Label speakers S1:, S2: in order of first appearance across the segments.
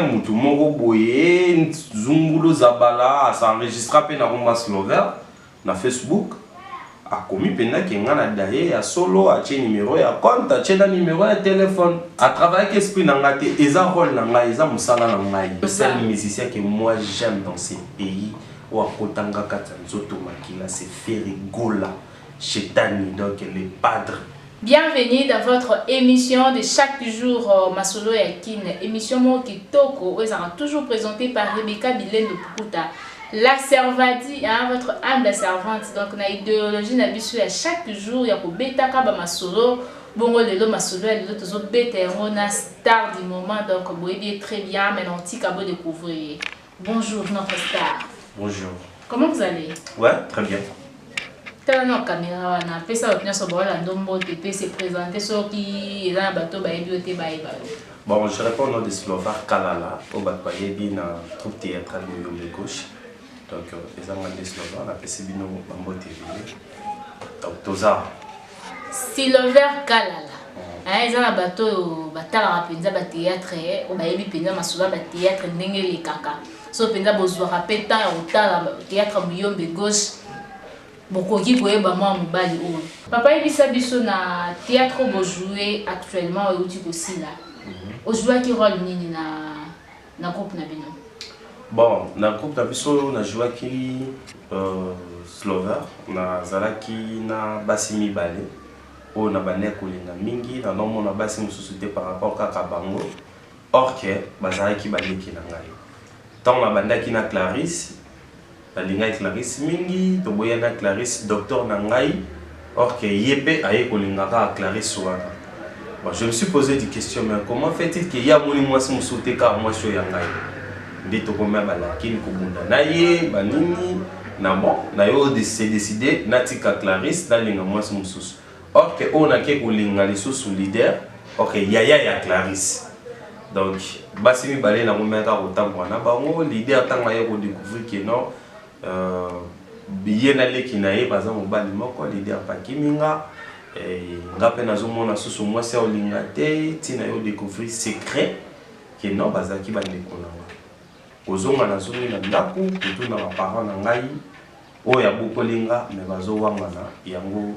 S1: Mutu moko boye Zungulu Zabala s'enregistra pe na Roma Slover na Facebook. A commis pena qui ngana daye ya solo a tché numéro ya compte a tché na numéro ya téléphone a travailler qu'esprit nangate eza rôle nanga eza musala nangai le seul musicien que moi j'aime dans ce pays ou a kotanga katanzoto makila c'est Ferigola Chetani donc les padres.
S2: Bienvenue dans votre émission de chaque jour Masolo Yakine, émission mo kitoko où sera toujours présentée par Rebecca Bilendo Pukuta. La servadi, hein, votre humble servante. Donc, on a idéologie, on a bisu à chaque jour. Il y a pour bêta kaba masolo, bongo lelo masolo, et les autres bêta on a star du moment. Donc, vous voyez très bien, maintenant, petit cabo découvrir. Bonjour, notre star.
S1: Bonjour.
S2: Comment vous allez?
S1: Ouais, très bien.
S2: T'as une caméra, on a fait ça, on a fait ça, on a fait se présenter, ceux qui ont un bateau,
S1: bon, je réponds au nom de Slovar Kalala, au Batpayebi, dans le troupe théâtral de gauche. Donc, les Amants de Slovar, on a fait Sibino Mambo TV. Donc, Toza.
S2: Silver Kalala. Ils ont un bateau, batala penza ba théâtre, au bayebi penza masula ba théâtre ndenge les kaka. So penza bozwa pétan au théâtre Muyombe gauche. Bokoki koyeba mwa mobali oyo. Papa yebisa biso na théâtre bo jouer actuellement au uti aussi là. O jouer qui rôle nini na groupe na bino?
S1: Bon, na groupe na biso na jouer qui Slover, na zalaki na basi mibale. O na baneko linga mingi na nomo na basi mususu te par rapport kaka bango. Or que bazalaki baleki na ngai. Tant na bandaki na Clarisse Balinga Clarisse mingi, toboyana Clarisse docteur Nangai, or que Yépe aye kolingaka Clarisse wana. Bon, je me suis posé des questions, mais comment fait-il qu'il y a moni moi si sauté car moi sur Yangai? Dit to combien balakine ko bunda naye banini na bon na yo décidé natika Clarisse dalinga moi si mususu. Or que on a ke kolinga les sous leader, or que ya Clarisse. Donc basi mi balé na momeka otangwana bango leader tanga ye ko découvrir que non bien aller qui naie par exemple au bali moko l'idée pas kiminga et ngape na zomo na susu moi c'est olingate tina yo découvrir secret que non bazaki ba ndekonanga ozonga na zomo na ndaku tout na ba parents na ngai o ya bokolinga mais bazo wangana yango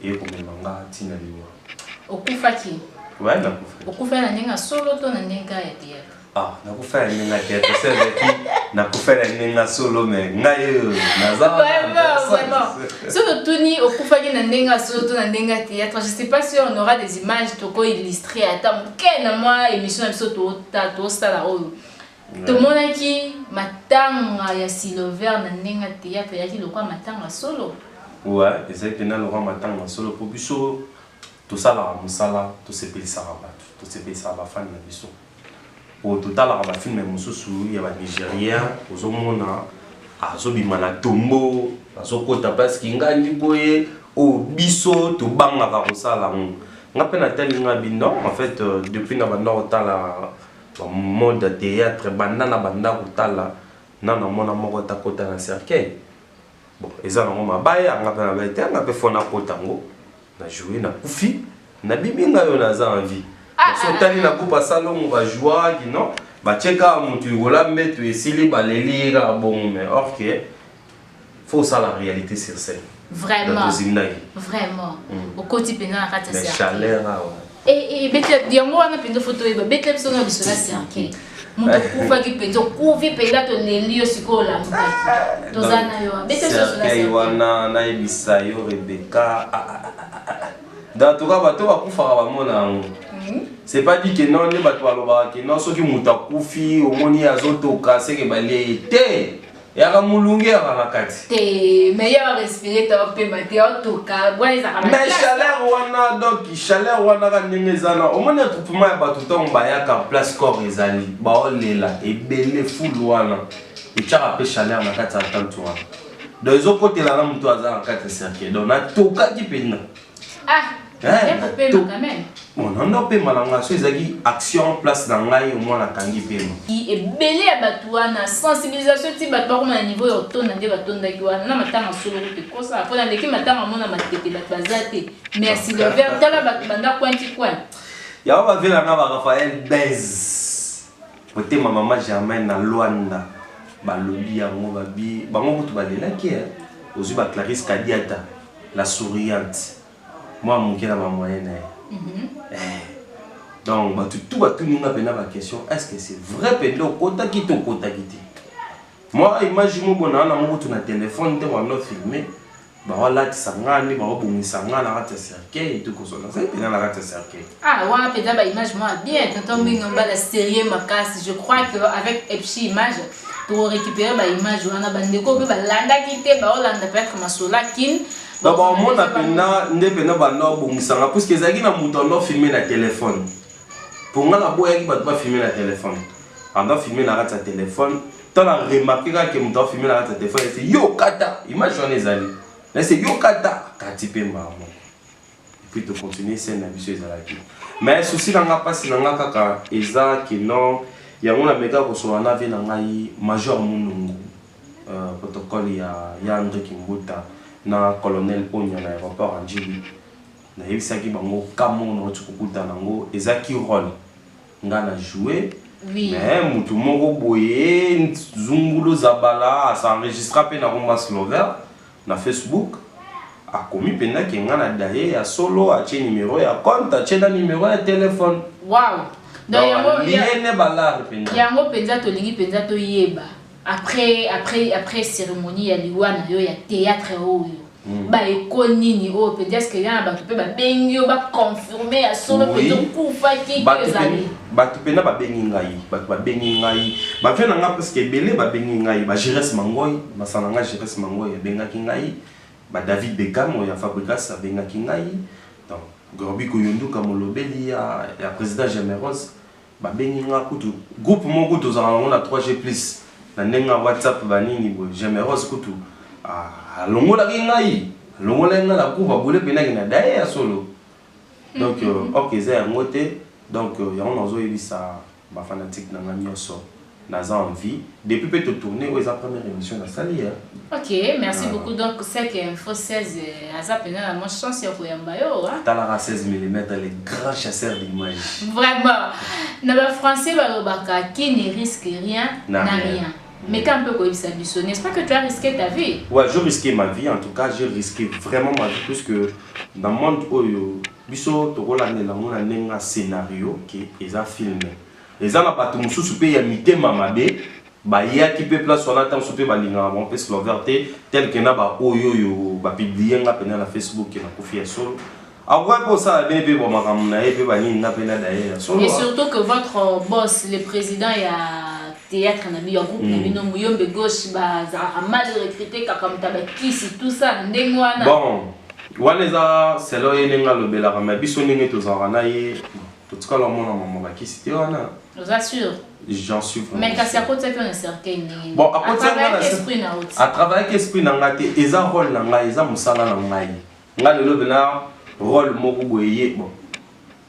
S1: e komemanga tina liwa
S2: okufaki
S1: ouais na kufa
S2: okufa na ndenga solo to na ndenga ya théâtre.
S1: Ah, nakufa ninga théâtre c'est qui nakufa ninga solo mais ngai naza
S2: vraiment solo tuni okufa ki na ndenga solo to na ndenga théâtre. Je sais pas si on aura des images toko illustrer ata mukena moi émission na biso to sala oyo tomonaki matanga ya Silver na ndenga théâtre yaki lokwa matanga solo.
S1: Ouais, exactement lokwa matanga solo pour biso to sala musala to sepelisa rabatu to sepelisa ba fan na biso. Au total, on va filmer il y a des Nigériens, aux homona, à Zobimana Tombo, à Zokota parce qu'il y a des boyés, au biso, tout bang à Karosala. On a peine à tel non, en fait, depuis que nous avons le mode théâtre, banana banda utala, nana mona moko takota na cercueil. Bon, et ça, on a baillé, on a peine à faire fona kotango, on a joué, on a koufi, on a biminga yo na za envie. So tali na coupe salon on va jouer non ba cheka mutu gola metu esili balelira bon mais or que faut ça la réalité sur scène
S2: vraiment vraiment au quotidien na kata
S1: c'est chaleur
S2: et bete diango wana pendo photo e bete biso na biso la cercle mutu kufa ki pendo kuvi penda to lelio sikola mutaki tozana yo bete biso la cercle
S1: wana na ibisa yo Rebecca dans tout cas bato ba kufa ba mona. C'est pas dit que non, les bateaux que non, ceux qui m'ont koufi, au moni azotoka, c'est que balé té. Et à Moulungue à la carte.
S2: Té, meilleur respirer, t'as peu maté, autoka, ouais, ça va.
S1: Mais chaleur wana donc, chaleur wana ka nengezana. Au moins tout pour moi bateau ton baya ka place corps ezali. Ba olela et belé full wana. Et tu as chaleur na carte tant toi. Dans les autres côtés là, on doit avoir carte cercle. Donc na toka qui peine.
S2: Ah. Quand même.
S1: On a pas malanga so ezaki action place dans ngai au moins la kangi pema.
S2: Qui est belé à batouana sensibilisation ti batwa comme un niveau autonome ndé batonda ki wana na matanga solo te kosa pour dans l'équipe matanga mona matete batbazate. Merci le verre tala banda kwanti kwan.
S1: Ya va vela na Raphaël Bez. côté ma maman jamais na Luanda balobi yango babi bango kutu balelaki ozu ba Clarisse Kadiata la souriante moi mon kela ba moyenne donc tout ba tout ninga pena ba question est-ce que c'est vrai pendo kota kito kota kiti moi imagine mo bona na mo kutu na téléphone te wa no filmer ba wala tsangani ba bongisa ngana ka cercle et tout ko sona ça pena la ka cercle
S2: wa peda ba image moi bien tonton mingo ba la série makasi je crois que avec Epsi image pour récupérer ba image wana bandeko ba landa kité ba olanda peut-être masola kin
S1: ba mo na pena nde pena ba no bongisa nga parce que zaki na muto no filmer na téléphone pour nga la boya ki ba pas filmer na téléphone anda filmer na ka téléphone tant la remarquer que muto filmer na ka téléphone c'est yo kata image wana ezali là c'est yo kata katipe mamo et puis tu continuer scène na biso ezalaki mais souci na nga passe na nga kaka eza que non ya ngona meka ko so na ve na ngai major Munungu protocole ya André Kimbuta na colonel Ponya na aéroport Anjili na yebisaki bango kamo na tsukukuta nango ezaki rôle nga na jouer
S2: oui
S1: mais mutu moko boye zungulo zabala s'enregistra pe na Roma Slover na Facebook a commis pena ki nga na daye ya solo a che numéro ya compte a che na numéro ya téléphone
S2: wow donc
S1: yango
S2: penza to lingi penza to yeba après cérémonie ya liwana yo ya théâtre oyo ba ekonini o peut-être que yana ba to pe ba bengi ba confirmer ya solo penza kufa ki ezali
S1: ba to pena ba bengi ngai ba fena nga parce que belé ba bengi ngai ba Jires Mangoy ba sananga Jires Mangoy benga ki ngai ba David Beckham ya Fabrikas benga ki ngai donc Gorbi Koyondo kamolobeli ya président Gemeros ba bengi nga kutu groupe moko to za na 3G+ na nenga WhatsApp banini bo Gemeros kutu longola ngai longola nga la kuba bole pena ki na daye ya solo donc OK ça ngote donc ya on ozo yebisa ba fanatique na nyoso naza envie depuis peut tourner aux première émission na sali
S2: OK merci beaucoup donc c'est que Info 16 asa pena na chance ya koyamba yo
S1: talara 16 mm les grands chasseurs d'images
S2: vraiment na ba français balobaka qui ne risque rien n'a rien. Mais quand on peut n'est-ce pas que tu as risqué ta vie?
S1: Ouais, j'ai risqué ma vie. En tout cas, j'ai risqué vraiment ma vie puisque dans le monde où biso tokola ne la mona nenga scénario qui est un film. Les gens pas tout musu super ya mité mamabe ba ya qui peut place sur la table super ba linga on peut se l'ouverté tel que na ba oyo ba publier nga pena na Facebook na kofia solo. Après pour ça bien pe ba makamna e pe ba ni na pena d'ailleurs solo.
S2: Et surtout que votre boss le président ya théâtre na bio groupe na bino muyombe gauche ba za mal recruté kakamta ba kisi tout ça ndengwana
S1: bon waneza selo yenga lobela kama biso ninge to za na ye to tika lo mona mama ba kisi te wana
S2: je vous assure
S1: j'en suis
S2: mais kasi à côté ça on certain ni
S1: bon à côté
S2: à
S1: travailler avec esprit na ngate eza rôle na ngai eza musala na ngai ngale lobela rôle moko boye bon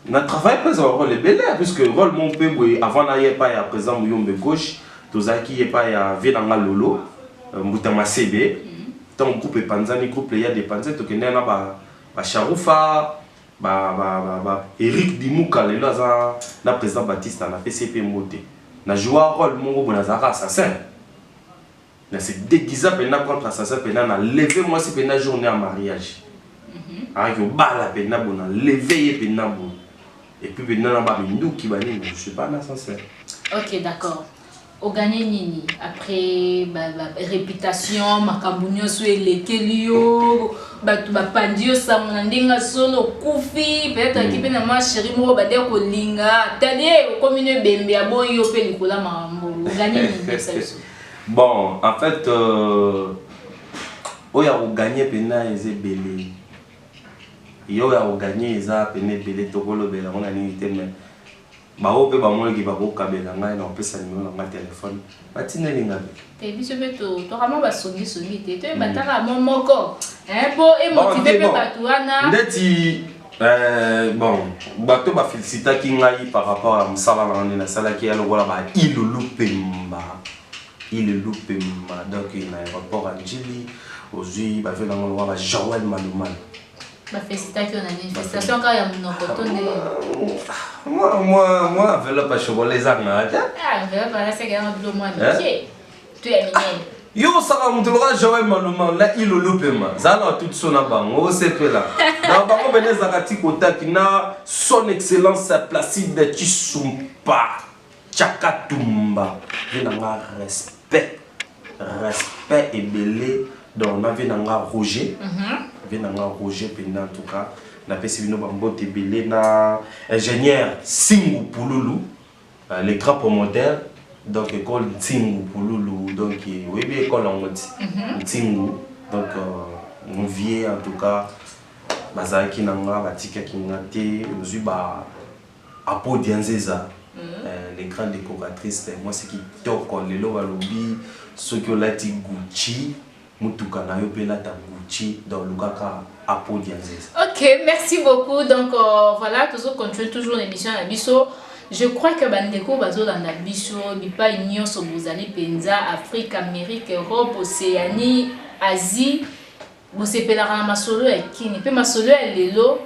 S1: na travail pas un rôle belé puisque rôle mon peu avant na yé pas ya présent muyombe gauche tozaki yé pas ya venanga lolo mbutama CB tant groupe panzani groupe ya des panzani to kena na ba Charoufa ba Eric Dimuka le za na président Baptiste na PCP Moté na jouer rôle mon bon na assassin na se déguisa pena contre assassin pena na lever moi c'est pena journée en mariage avec au bala pena bon na lever pena bon. Et puis maintenant, je ne suis pas sincère.
S2: Ok, d'accord. Au gagné Nini, après réputation, Makambunyo soit les Kelio, Pandio, Samonandinga solo, Koufi, peut-être qui peut n'a chéri mo badé ko linga, tadé comme une bembe à bon yo pe Nicolas Mambo. Au gagné Nini ça.
S1: Bon, en fait oya au gagné pena ezé belé. Yo ya gagné eza pene belé tokolo bela on a ni mais ba ope ba mo ki ba ko kabela ngai na opesa numéro na téléphone batina linga
S2: te biso beto to vraiment ba songi te to bataka mo moko po e motivé pe batuana
S1: ndeti bon bato ba félicita ki ngai par rapport à musala na sala ki alo wala ba ilulupemba donc na aéroport Anjili aujourd'hui ba vela ngolo ba Joël Malumal
S2: Ma félicitations, on a une félicitations quand il y a mon coton.
S1: Moi, enveloppe à chocolat les armes.
S2: Ah, enveloppe à la seconde, de moi, mais tu es mignonne.
S1: Yo, ça va, tu l'auras joué malheureusement. Là, il le loupe, ça là, tout son abang. Oh, c'est peu là. Dans le Bénin, Zakati Kota, qui n'a son excellence Placide Chisumpa, Tchakatumba. Il y a un respect. Respect et belé. Donc, on a vu un Roger. Il y a un Roger, en tout cas. On a fait si nous avons belé na ingénieur Singou Pouloulou, les grands promoteurs. Donc école Tingu Pouloulou, donc oui bien école en mode Tingu, donc mon vieux en tout cas bazaki nanga batika kingate ozu ba apo dianzeza les grandes décoratrices moi c'est qui toko lelo balobi soki olati Gucci mutuka na yo pe lata Gucci dans lukaka apo dianzeza.
S2: OK, merci beaucoup. Donc voilà, toujours continue toujours l'émission à Bisso. Je crois que bandeko bazo dans la biso bipa nyonso bozali penza Afrique, Amérique, Europe, Océanie, Asie bosepelaka na masolo ya kini pe masolo ya lelo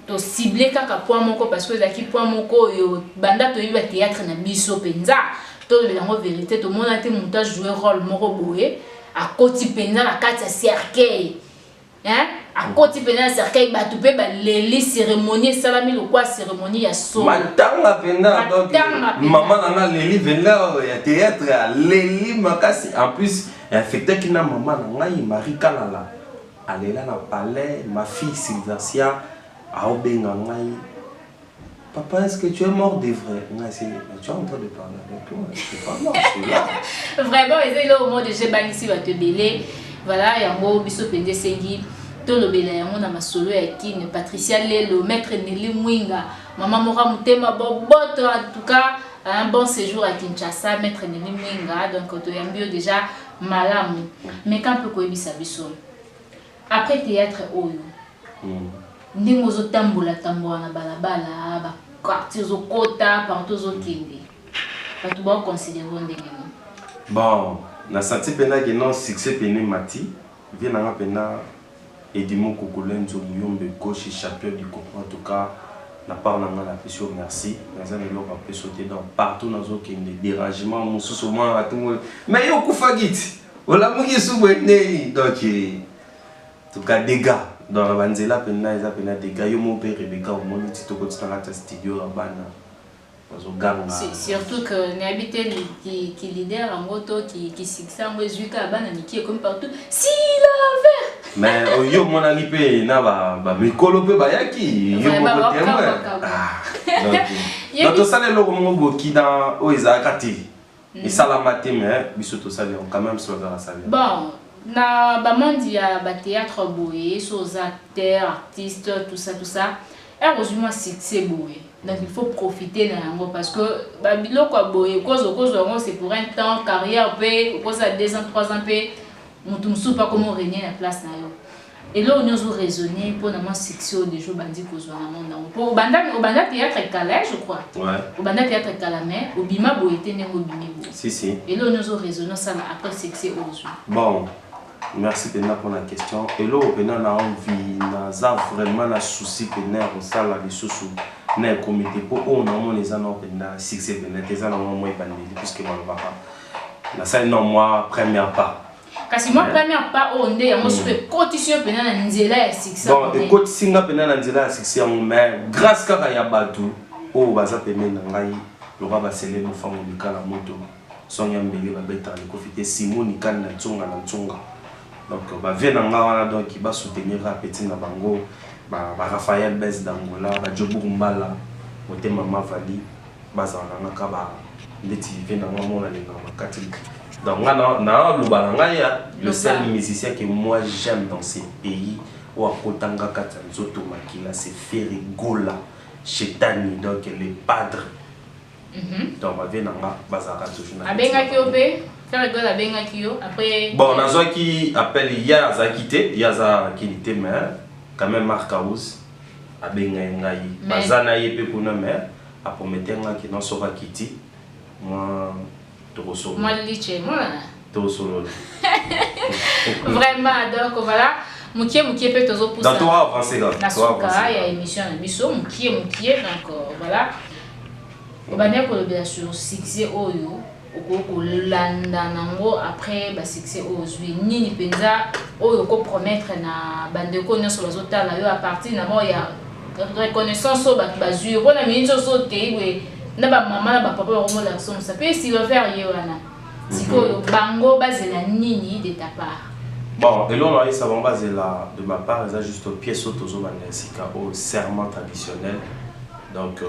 S2: to ciblé kaka point moko parce que zaki point moko yo banda to yiba théâtre na biso penza to le lango vérité to mona te montage jouer rôle moko boye a koti penza na kati ya cercueil à côté de la cercueil, tu peux les cérémonies, salami le quoi cérémonie ya so.
S1: Matanga pena donc maman nana Leli venait au théâtre Leli makasi en plus affecté qui na maman nana Marie Kalala. Elle est là dans palais, ma fille Sylvacia a obenga ngai. Papa, est-ce que tu es mort de vrai? Tu es en train de parler avec toi. Je suis pas mort, je suis là.
S2: Vraiment, c'est là au moment de Jebani ici va te belé. Voilà, yango biso pende sengi. Tout le belé, on a ma solo avec qui Patricia Lelo, maître Nelly Mwinga, maman Mora Moutema Boboto, en tout cas, un bon séjour à Kinshasa, maître Nelly Mwinga, donc tu es bio déjà malamu. Mais quand peut quoi bisa biso? Après théâtre oyo. Ndingo zo tambola na balabala, ba quartier zo kota, partout zo kende. Pas tout bon considérer ndenge.
S1: Bon, na senti pena que non succès pena mati, vient na pena Edimon Kokolenzo Muyombe gauche champion du Congo en tout cas na part na la pression merci dans un élo va sauter dans partout dans aucun dérangement mon souvent à tout monde mais yo kufagiti wala mungi subwene donc en tout cas dégâts dans la banzela pena ils appellent dégâts yo mon père Rebecca au monde tito ko tsana ta studio abana
S2: surtout que n'habité qui leader en moto qui succès en Zuka abana qui est comme partout si la vert
S1: mais yo mon ami pe na ba mikolo pe bayaki yo mo témoin donc to sale lo mo boki dans oiza kati et salamate mais biso to sale quand même sur la salle
S2: bon na ba monde ya ba théâtre boyesos acteurs artistes tout ça heureusement succès boye donc il faut profiter de yango parce que ba biloko boye cause c'est pour un temps carrière pe cause à 2 ans 3 ans pe mutu musu pas comment régner la place na yo et là on nous raisonner pour na succès de jour bandi kozwa na monde pour banda théâtre calais je crois
S1: ouais
S2: au banda théâtre calamais au bima boyete ne au bimi
S1: si
S2: et là on nous raisonner ça après succès aujourd'hui
S1: bon merci Pena pour la question et là Pena na envie na vraiment la souci Pena au ça la ressources na comité pour on a les ans Pena succès Pena des ans moi bandi puisque moi le papa na ça non moi première pas
S2: kasi moi première pas on est on se cotisation Pena na nzela ya succès
S1: bon de cotisation Pena na nzela ya succès mais grâce kaka ya batu o baza Pena na ngai le va célébrer femme de kala moto sonya mbele ba beta le profiter Simoni kan na tsunga donc ba vient nga wana donc il va soutenir petit na bango ba Raphaël Bez d'Angola ba Jobu Mbala moté mama Vali baza nga ka ba ndeti vient na mona le na makati donc na lubala nga ya le seul musicien que moi j'aime dans ces pays ou à kotanga kata nzoto makila c'est Ferrigola Chetani donc les padres donc ba vient nga baza ka toujours na
S2: abenga kiope Ferrigola abenga kio après
S1: bon nazo qui appelle ya zakité ya za kilité mais quand même Marc House abenga ngai bazana yepe kuna mais a promettre nga ki non sova kiti moi
S2: moi liche moi
S1: to solo
S2: vraiment donc voilà Mukie peut toujours pousser.
S1: Dans toi avancer là.
S2: Nasuka, il y a émission na biso mukie donc voilà. On va dire que le succès oyo oko landa nango après ba succès ozwi nini penza oyo ko promettre na bandeko nyonso bazotala yo à partir na bon ya reconnaissance au bazui on a mis so te na ba maman na ba papa ba mo la son ça peut si le faire yewana siko bango bazela nini de ta part.
S1: Bon, et là on a eu ça basé là de ma part, ça juste pièce autozo bandesika au serment traditionnel. Donc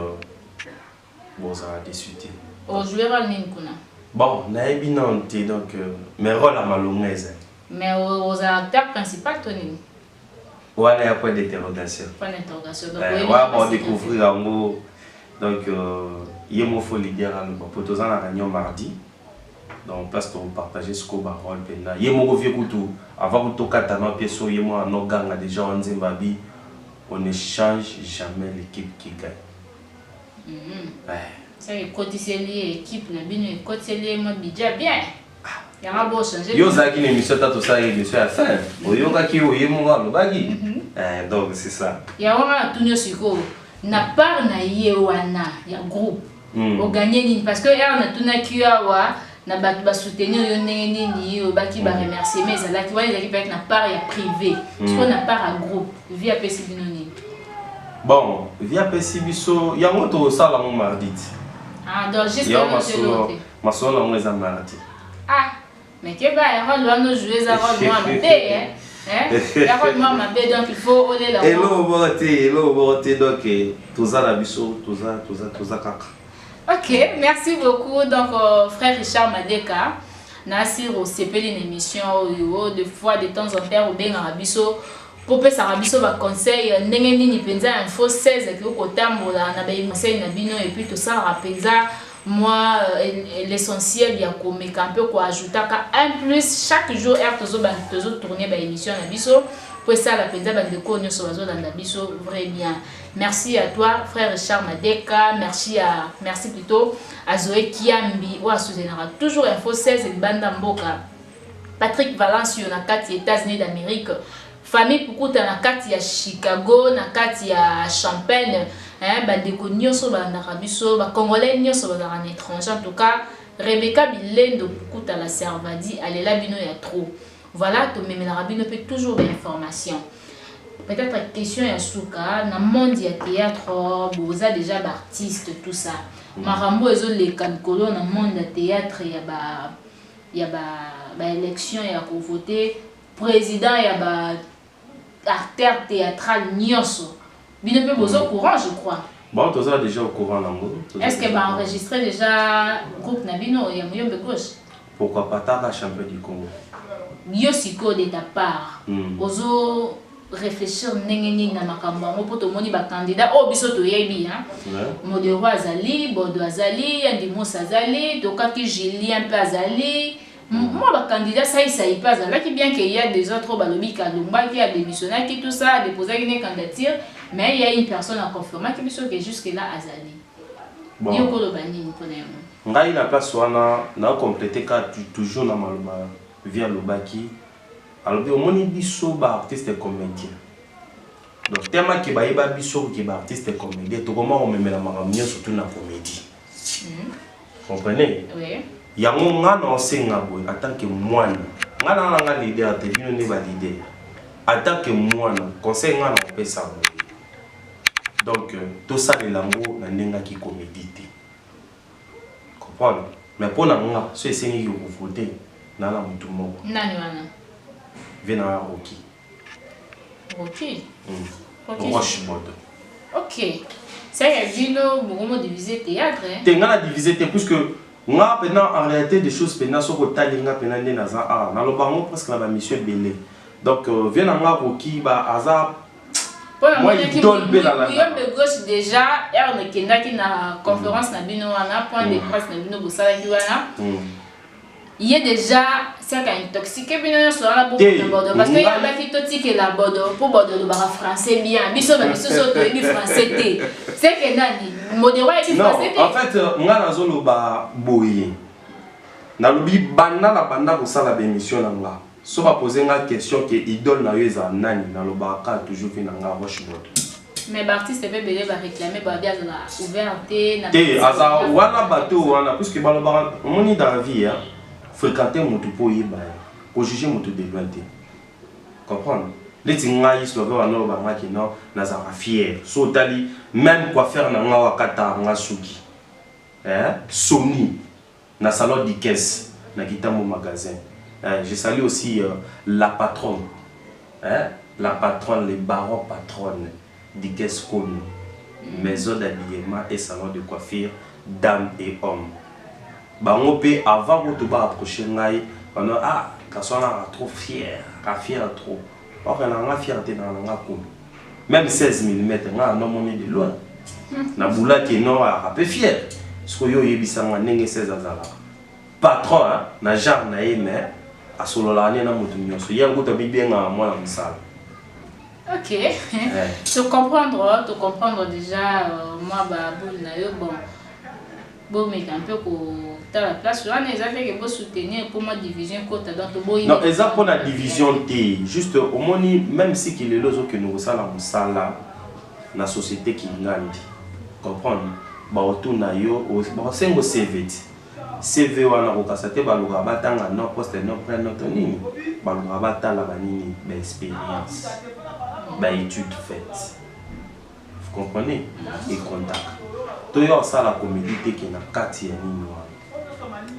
S1: bon ça va discuter.
S2: Au joueur nini kuna.
S1: Bon, naebi nante donc mes rôles à malongaise.
S2: Mais aux acteurs principaux Tony.
S1: Ouais, il y a point d'interrogation.
S2: Point d'interrogation. Donc
S1: on va découvrir un mot. Donc il y a mon folie dire pour tous en réunion mardi. Donc place pour partager ce qu'on va rôle pena. Il y a mon vieux couteau avant que tout katana pièce il y a moi un organe déjà en Zimbabwe. On ne change jamais l'équipe qui gagne.
S2: C'est côté l'équipe na bino côté les moi budget bien. Il y a un beau changer.
S1: Yo zaki une émission tout ça émission à fin. Oyo kaki oyo mo ngalo bagi. Donc c'est ça.
S2: Il y a un tout siko na part na yewana ya groupe. O gagner ni parce que er na tuna kiwa na ba soutenir yo ndenge nini yo baki ba remercier mais ça là qui voit les équipes na part ya privé. Ce qu'on a part à groupe via PC binoni.
S1: Bon, via PC biso ya moto sala mon mardi.
S2: Ah donc j'espère que
S1: ma soeur na mon mardi.
S2: Ah, mais que bah, on doit nous jouer ça, on doit m'appeler, hein? On doit m'appeler, donc il faut aller là.
S1: Hello, beauté, donc tout ça la biso, tout ça caca.
S2: Ok, merci beaucoup. Donc, frère Richard Madeka, Nassir au CP une émission, de fois, de temps en temps, au bien Arabiso, pour que Arabiso va conseil, n'engagez ni penza info 16 qui au côté mola, na bayi conseil na bino et puis tout ça rapenza. Moi, l'essentiel, il y a comme un peu quoi ajouter en plus chaque jour toujours tourner ba émission na biso pour ça la penza de konyo so bazo dans biso vrai bien. Merci à toi frère Richard Madeka, merci plutôt à Zoé Kiambi ou à soutenir toujours info 16 et banda mboka. Patrick Valence na kati États-Unis d'Amérique. Famille Pukuta na kati ya Chicago, na kati ya Champagne. Bandeko nyonso bandaka biso ba congolais nyonso bazaka na étranger en tout cas Rebecca Bilendo Pukuta la Servadi alela bino ya trop voilà to memela bino peut toujours des informations peut-être question ya suka na monde ya théâtre boza déjà artiste tout ça marambo ezo le kankolo na monde ya théâtre ya ba élection ya ko voter président ya ba acteur théâtral nyonso. Bino pe bozo au courant, je crois.
S1: Bon, tu es déjà au courant nango.
S2: Est-ce que va enregistrer déjà groupe Nabino et Mouyombe Gauche?
S1: Pourquoi pas ta champion du Congo?
S2: Yo siko de ta part. Ozo réfléchir nengeni na makambo ngo poto moni ba candidat oh biso to yebi hein. Modero azali, Bodo azali, Andimo azali, Tokaki Julien pe azali. Moi, le candidat, ça y passe. Là, qui bien qu'il y a des autres balobi Kalumba qui a démissionné, qui tout ça, a déposé une candidature, mais il y a une personne à confirmer qui est jusque-là Azali.
S1: Bon. Ngai na place wana na compléter ka toujours na maluma via lobaki. Alors au moni biso ba artiste comédien. Donc tellement que ba yeba biso que ba artiste comédien, to comment on memela makamio surtout na comédie. Comprenez?
S2: Oui.
S1: Yango ngana osenga boy en tant que moine ngana nga leader te bino ne ba leader en tant que moine conseil ngana opesa boy donc tout ça de lango na ndenga ki comédie te comprendre mais pour na nga so esengi yo voter na la mutu moko
S2: nani wana
S1: vena Rocky Roche Bodo
S2: ok c'est vino beaucoup divisé théâtre hein
S1: te ngana divisé te puisque nga maintenant en réalité des choses maintenant sur le talinga maintenant né dans ah dans le bango presque la mission belé donc vient nga Rocky ba azar
S2: moi il donne be la de gauche déjà er ne kenda ki na conférence na bino wana point de presse na bino bosala ki wana il est déjà c'est quand intoxiqué bino sur la beaucoup de Bordeaux parce que y a ba ki totiki la Bordeaux pour Bordeaux le bar français bien biso ba biso so to bi français té c'est que nani modèle est français té
S1: en fait nga na zolo ba boye na lobi banda la banda ko sala ba émission na nga Si on poser une question que idole na yo za nani na lobaka toujours fait na nga Rochebot.
S2: Mais l'artiste peut bien réclamer ba dia la ouverture na.
S1: Té aza wana bateau wana puisque balobaka moni dans la vie hein fréquenter mutu po yeba ko juger mutu de loin té. Comprendre? Les tingai slover wana lobanga ki non na za fier. So tali même quoi faire na nga wakata nga suki. Sony na salon de caisse na kita mon magasin. Je salue aussi la patronne, la patronne, les barons patronnes de caisse comme maison d'habillement et salon de coiffure, dames et hommes. Bango pe avant que tu vas approcher ngai, on a ah garçon là trop fier trop. Or on a fierté dans la cour. Même 16 mm, on a non monnaie de loin. Na boula qui non a peu fier. Ce que yo yebisanga nenge 16 azala. Patron na genre na yeme a solo la na mutu nyonso. Yango to bibenga moi na msala.
S2: OK. Te comprendre déjà moi ba boule na yo bon mais un peu ko ta la place là les affaires que vous soutenir pour ma division côté donc bon
S1: non exact pour la division T juste au moni même si qu'il est lozo que nous ça la msala na société qui ngandi. Comprendre? Ba otuna yo ba sengo CV CV wana ko kasate ba luka batanga no poste no prend no tonini ba luka batala banini ba expérience ba étude faite. Vous comprenez? Et contact. To yo ça la comédie qui na kati ya nini wana.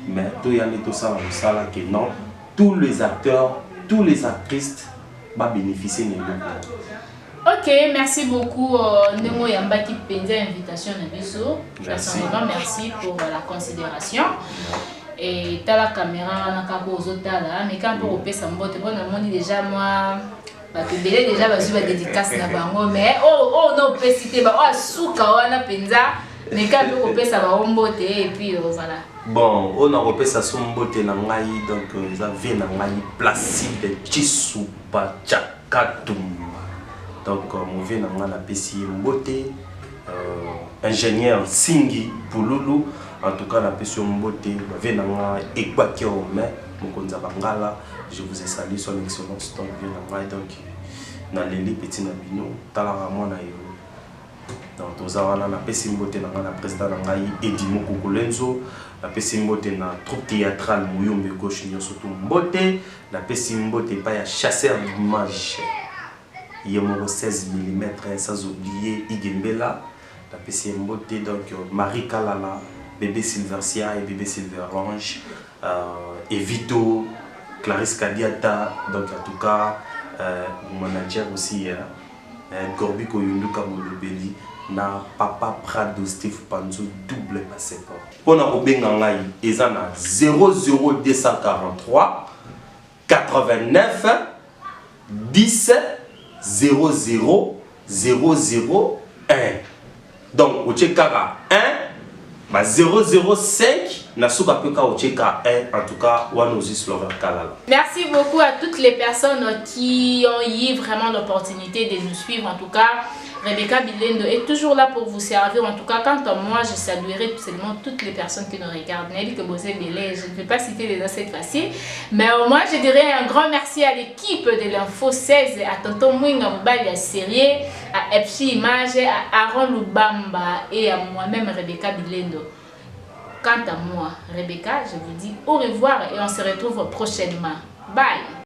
S1: Mais to ya ne to ça la sala que non tous les acteurs, tous les actrices ba bénéficier de
S2: OK, merci beaucoup Nemo Yamba qui pendait invitation à Biso. Merci pour la considération. Et t'as la caméra na kako ozotala mais quand pour opé ça mbote bon on déjà moi ba te belé déjà ba suba dédicace na bango mais oh non pesité ba oh suka wana penza mais quand pour opé ça ba mbote et puis voilà.
S1: Bon, on a repéré ça son mbote na ngai donc ça vient na ngai Placide Chisupa Chakatum. Donc, mon vie n'a pas de beauté, ingénieur Singi Pouloulou, en tout cas, la passion beauté, ma vie n'a pas équateur, mais je vous ai salué son excellence. Donc, dans les petits nabino, talaramon donc, nous avons la passion beauté, la président Edimo Kukulenzo, la passion beauté, la troupe théâtrale Mouyombe Gauche, surtout beauté, la passion beauté, pas ya chasseur d'image. Il y a 16 mm, sans oublier Igembela, la PCM Beauté, donc Marie Kalala, bébé Silversia et bébé Silver Orange, et Vito, Clarisse Kadiata, donc en tout cas, mon manager aussi, Gorbi Koyunduka Molobeli, na Papa Prado Steve Panzo, double passeport. Pour nous bengangai, ils en a 00243 89 10 00 001. Donc, au tchekara 1, bah 005, na souka peka au tcheka 1, en tout cas, Wanozi Slover Kalala.
S2: Merci beaucoup à toutes les personnes qui ont eu vraiment l'opportunité de nous suivre. En tout cas, Rebecca Bilendo est toujours là pour vous servir. En tout cas, quant à moi, je saluerai tout simplement toutes les personnes qui nous regardent. Je ne vais pas citer les noms cette fois-ci. Mais au moins, je dirais un grand merci à l'équipe de l'Info 16, à Tonton Mouinga Moubali, à Sérié, à Epsi Image, à Aaron Lubamba et à moi-même, Rebecca Bilendo. Quant à moi, Rebecca, je vous dis au revoir et on se retrouve prochainement. Bye!